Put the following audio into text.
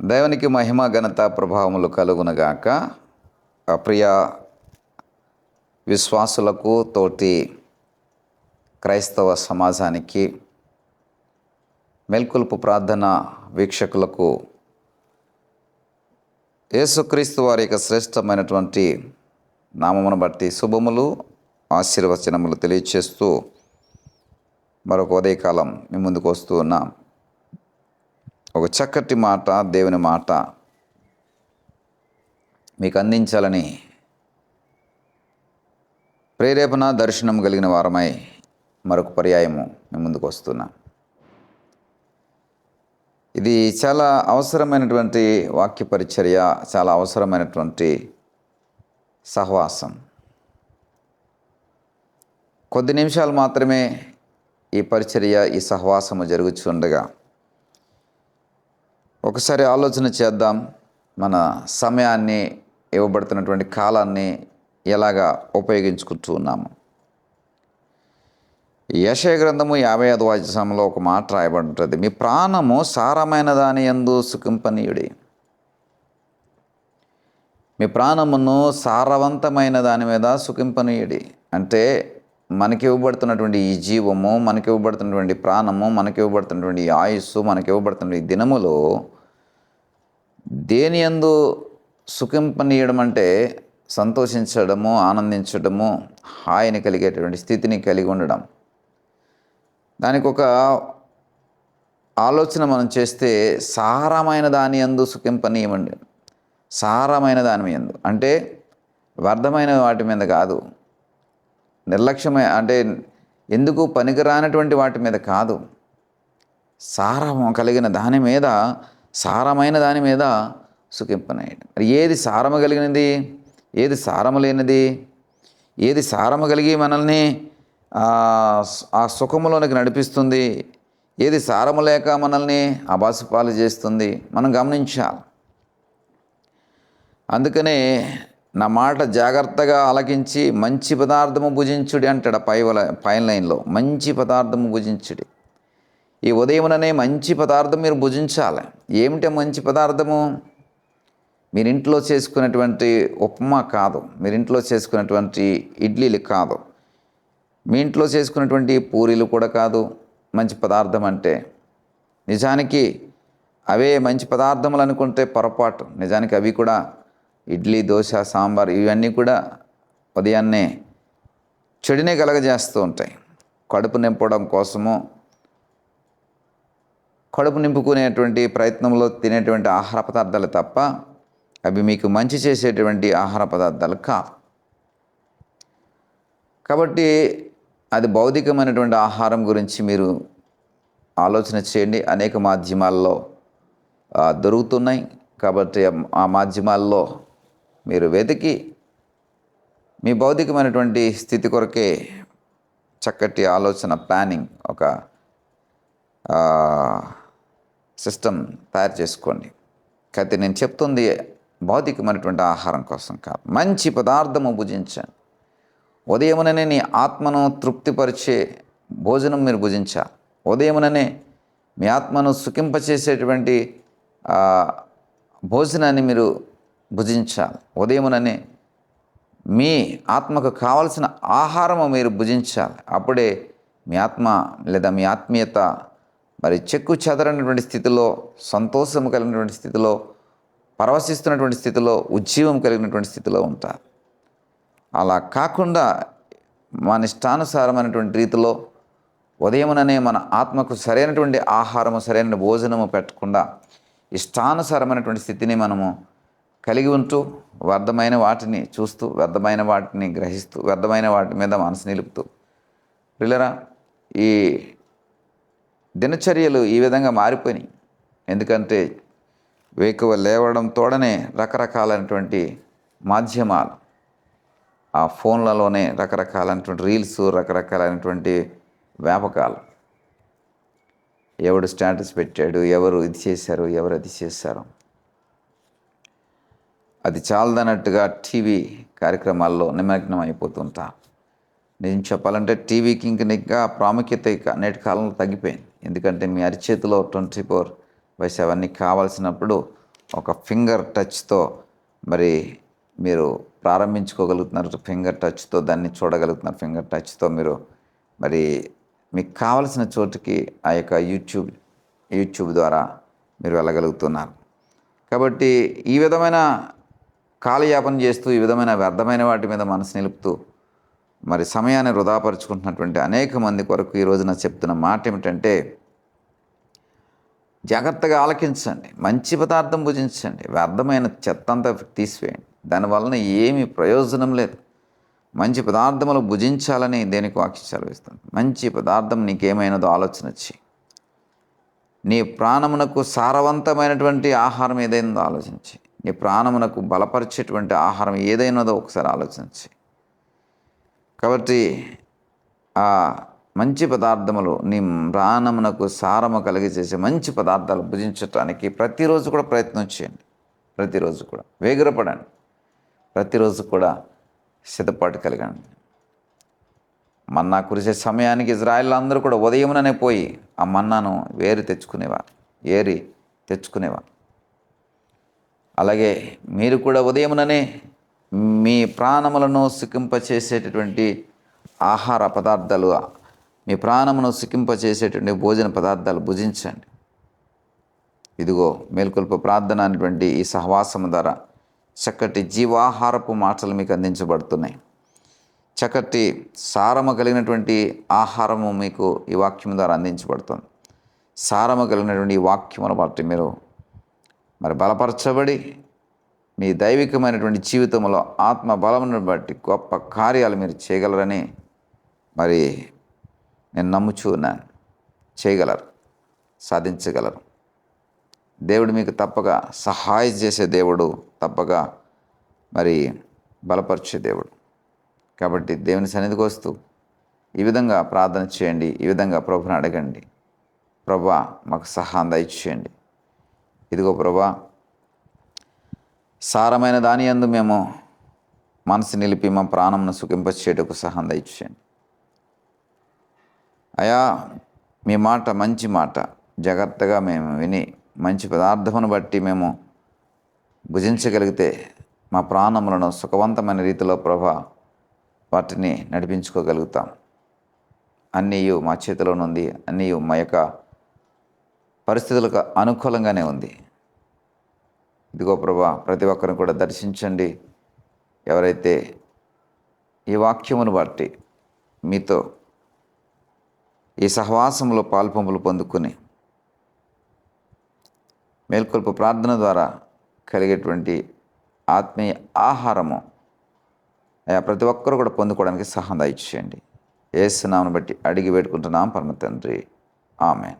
దేవునికి మహిమ ఘనత ప్రభావములు కలుగునగాక. ప్రియ విశ్వాసులకు, తోటి క్రైస్తవ సమాజానికి, మెల్కొల్పు ప్రార్థన వీక్షకులకు యేసుక్రీస్తు వారి యొక్క శ్రేష్టమైనటువంటి నామమును బట్టి శుభములు, ఆశీర్వచనములు తెలియచేస్తూ మరొక ఉదయకాలం మీ ముందుకు వస్తూ ఉన్నాం. ఒక చక్కటి మాట, దేవుని మాట మీకు అందించాలని ప్రేరేపణ, దర్శనం కలిగిన వారమై మరొక పర్యాయము మీ ముందుకు వస్తున్నాం. ఇది చాలా అవసరమైనటువంటి వాక్య పరిచర్య, చాలా అవసరమైనటువంటి సహవాసం. కొద్ది నిమిషాలు మాత్రమే ఈ పరిచర్య, ఈ సహవాసము జరుగుతుండగా ఒకసారి ఆలోచన చేద్దాం. మన సమయాన్ని, ఇవ్వబడుతున్నటువంటి కాలాన్ని ఎలాగా ఉపయోగించుకుంటూ ఉన్నాము. యెషయా గ్రంథము 55వ అధ్యాయంలో ఒక మాట రాయబడి ఉంటుంది. మీ ప్రాణము సారమైన దాని యందు సుఖింపనీయుడి. మీ ప్రాణమును సారవంతమైన దాని మీద సుఖింపనీయుడి అంటే మనకి ఇవ్వబడుతున్నటువంటి ఈ జీవము, మనకి ఇవ్వబడుతున్నటువంటి ప్రాణము, మనకి ఇవ్వబడుతున్నటువంటి ఈ ఆయుస్సు, మనకి ఇవ్వబడుతున్న ఈ దినములో దేని యందు సుఖింపనీయడం అంటే సంతోషించడము, ఆనందించడము, హాయిని కలిగేటువంటి స్థితిని కలిగి ఉండడం. దానికి ఒక ఆలోచన మనం చేస్తే సారమైన దాని యందు సుఖింపనీయమండి. సారమైన దాని యందు అంటే వ్యర్థమైన వాటి మీద కాదు, నిర్లక్ష్యమే అంటే ఎందుకు పనికిరానటువంటి వాటి మీద కాదు, సారము కలిగిన దాని మీద, సారమైన దాని మీద సుఖింపనీయడం. ఏది సారము కలిగినది, ఏది సారము లేనిది, ఏది సారము కలిగి మనల్ని ఆ సుఖములోనికి నడిపిస్తుంది, ఏది సారము లేక మనల్ని అబాసుపాలు చేస్తుంది, మనం గమనించాలి. అందుకనే నా మాట జాగ్రత్తగా ఆలకించి మంచి పదార్థము భుజించుడి అంటాడు పైన లైన్లో. మంచి పదార్థము భుజించుడి. ఈ ఉదయముననే మంచి పదార్థం మీరు భుజించాలి. ఏమిటి మంచి పదార్థము? మీరు ఇంట్లో చేసుకునేటువంటి ఉప్మా కాదు, మీరు ఇంట్లో చేసుకునేటువంటి ఇడ్లీలు కాదు, మీ ఇంట్లో చేసుకునేటువంటి పూరీలు కూడా కాదు. మంచి పదార్థం అంటే నిజానికి అవే మంచి పదార్థములు అనుకుంటే పొరపాటు. నిజానికి అవి కూడా ఇడ్లీ, దోశ, సాంబార్ ఇవన్నీ కూడా ఉదయాన్నే చెడునే కలగజేస్తూ ఉంటాయి. కడుపు నింపడం కోసము, కడుపు నింపుకునేటువంటి ప్రయత్నంలో తినేటువంటి ఆహార పదార్థాలు తప్ప అవి మీకు మంచి చేసేటువంటి ఆహార పదార్థాలు కావు. కాబట్టి అది భౌతికమైనటువంటి ఆహారం గురించి మీరు ఆలోచన చేయండి. అనేక మాధ్యమాల్లో దొరుకుతున్నాయి. కాబట్టి ఆ మాధ్యమాల్లో మీరు వెతికి మీ భౌతికమైనటువంటి స్థితి కొరకే చక్కటి ఆలోచన, ప్లానింగ్, ఒక సిస్టమ్ తయారు చేసుకోండి. అయితే నేను చెప్తుంది భౌతికమైనటువంటి ఆహారం కోసం కాదు, మంచి పదార్థము భుజించండి. ఉదయముననే నీ ఆత్మను తృప్తిపరిచే భోజనం మీరు భుజించాలి. ఉదయముననే మీ ఆత్మను సుఖింపచేసేటువంటి భోజనాన్ని మీరు భుజించాలి. ఉదయముననే మీ ఆత్మకు కావలసిన ఆహారము మీరు భుజించాలి. అప్పుడే మీ ఆత్మ లేదా మీ ఆత్మీయత మరి చెక్కు చెదరనటువంటి స్థితిలో, సంతోషం కలిగినటువంటి స్థితిలో, పరవశిస్తున్నటువంటి స్థితిలో, ఉజ్జీవం కలిగినటువంటి స్థితిలో ఉంటారు. అలా కాకుండా మన ఇష్టానుసారమైనటువంటి రీతిలో ఉదయముననే మన ఆత్మకు సరైనటువంటి ఆహారము, సరైన భోజనము పెట్టకుండా ఇష్టానుసారమైనటువంటి స్థితిని మనము కలిగి ఉంటూ, వ్యర్థమైన వాటిని చూస్తూ, వ్యర్థమైన వాటిని గ్రహిస్తూ, వ్యర్థమైన వాటి మీద మనసు నిలుపుతూ, పిల్లరా ఈ దినచర్యలు ఈ విధంగా మారిపోయినాయి. ఎందుకంటే వేకువ లేవడం తోడనే రకరకాలైనటువంటి మాధ్యమాలు, ఆ ఫోన్లలోనే రకరకాలైనటువంటి రీల్స్, రకరకాలైనటువంటి వ్యాపకాలు. ఎవడు స్టేటస్ పెట్టాడు, ఎవరు ఇది చేశారు, ఎవరు అది చేశారు, అది చాలదన్నట్టుగా టీవీ కార్యక్రమాల్లో నిమగ్నం అయిపోతుంటా. నేను చెప్పాలంటే టీవీకి ఇంకా ప్రాముఖ్యత నేటి కాలంలో తగ్గిపోయింది. ఎందుకంటే మీ అరిచేతిలో 24/7 కావాల్సినప్పుడు ఒక ఫింగర్ టచ్తో మరి మీరు ప్రారంభించుకోగలుగుతున్నారు. ఫింగర్ టచ్తో దాన్ని చూడగలుగుతున్నారు. ఫింగర్ టచ్తో మీరు మరి మీకు కావలసిన చోటుకి ఆ యొక్క యూట్యూబ్ ద్వారా మీరు వెళ్ళగలుగుతున్నారు. కాబట్టి ఈ విధమైన కాలయాపన చేస్తూ, ఈ విధమైన వ్యర్థమైన వాటి మీద మనసు నిలుపుతూ మరి సమయాన్ని వృధాపరుచుకుంటున్నటువంటి అనేక మంది కొరకు ఈ రోజున చెప్తున్న మాట ఏమిటంటే, జాగ్రత్తగా ఆలకించండి, మంచి పదార్థం భుజించండి, వ్యర్థమైన చెత్తంతా తీసివేయండి. దానివలన ఏమీ ప్రయోజనం లేదు. మంచి పదార్థములు భుజించాలని దేనికి వాక్యం సెలవిస్తుంది. మంచి పదార్థం నీకేమైనదో ఆలోచన వచ్చి, నీ ప్రాణమునకు సారవంతమైనటువంటి ఆహారం ఏదైనదో ఆలోచించి, నీ ప్రాణమునకు బలపరిచేటువంటి ఆహారం ఏదైనదో ఒకసారి ఆలోచించి. కాబట్టి ఆ మంచి పదార్థములు నీ ప్రాణమునకు సారము కలిగజేసే మంచి పదార్థాలు భుజించటానికి ప్రతిరోజు కూడా ప్రయత్నం చేయండి. ప్రతిరోజు కూడా వేగిరపడండి. ప్రతిరోజు కూడా సిద్ధపాటు కలిగండి. మన్నా కురిసే సమయానికి ఇజ్రాయేల్ అందరూ కూడా ఉదయముననే పోయి ఆ మన్నాను ఏరి తెచ్చుకునేవారు. అలాగే మీరు కూడా ఉదయముననే మీ ప్రాణములను సుఖింపచేసేటటువంటి ఆహార పదార్థాలు, మీ ప్రాణమును సుఖింపచేసేటువంటి భోజన పదార్థాలు భుజించండి. ఇదిగో మేల్కొల్పు ప్రార్థన అనేటువంటి ఈ సహవాసము ద్వారా చక్కటి జీవాహారపు మాటలు మీకు అందించబడుతున్నాయి. చక్కటి సారము కలిగినటువంటి ఆహారము మీకు ఈ వాక్యం ద్వారా అందించబడుతుంది. సారము కలిగినటువంటి ఈ వాక్యమును బట్టి మీరు మరి బలపరచబడి మీ దైవికమైనటువంటి జీవితంలో ఆత్మ బలమును బట్టి గొప్ప కార్యాలు మీరు చేయగలరని మరి నేను నమ్ముచున్నాను. చేయగలరు, సాధించగలరు. దేవుడు మీకు తప్పగా సహాయం చేసే దేవుడు, తప్పగా మరి బలపరిచే దేవుడు. కాబట్టి దేవుని సన్నిధికి వస్తూ ఈ విధంగా ప్రార్థన చేయండి. ఈ విధంగా ప్రభుని అడగండి. ప్రభువా మాకు సహాయం దయచేయండి. ఇదిగో ప్రభువా, సారమైన దాని యందు మేము మనసు నిలిపి మా ప్రాణంను సుఖింపచేయటకు సహాయం దయచేయండి. అయా, మీ మాట మంచి మాట జాగ్రత్తగా మేము విని మంచి పదార్థమును బట్టి మేము భుజించగలిగితే మా ప్రాణములను సుఖవంతమైన రీతిలో ప్రభా వాటిని నడిపించుకోగలుగుతాం. అన్నీయు మా చేతిలోనుంది. అన్నీయు మా యొక్క పరిస్థితులకు అనుకూలంగానే ఉంది. ఇదిగో ప్రభా, ప్రతి ఒక్కరిని కూడా దర్శించండి. ఎవరైతే ఈ వాక్యమును బట్టి మీతో ఈ సహవాసంలో పాల్పంపులు పొందుకుని మేల్కొల్పు ప్రార్థన ద్వారా కలిగేటువంటి ఆత్మీయ ఆహారము ప్రతి ఒక్కరు కూడా పొందుకోవడానికి సహాయం దయచేయండి. యేసు నామమును బట్టి అడిగి వేడుకుంటున్నాం పరమ తండ్రి. ఆమేన్.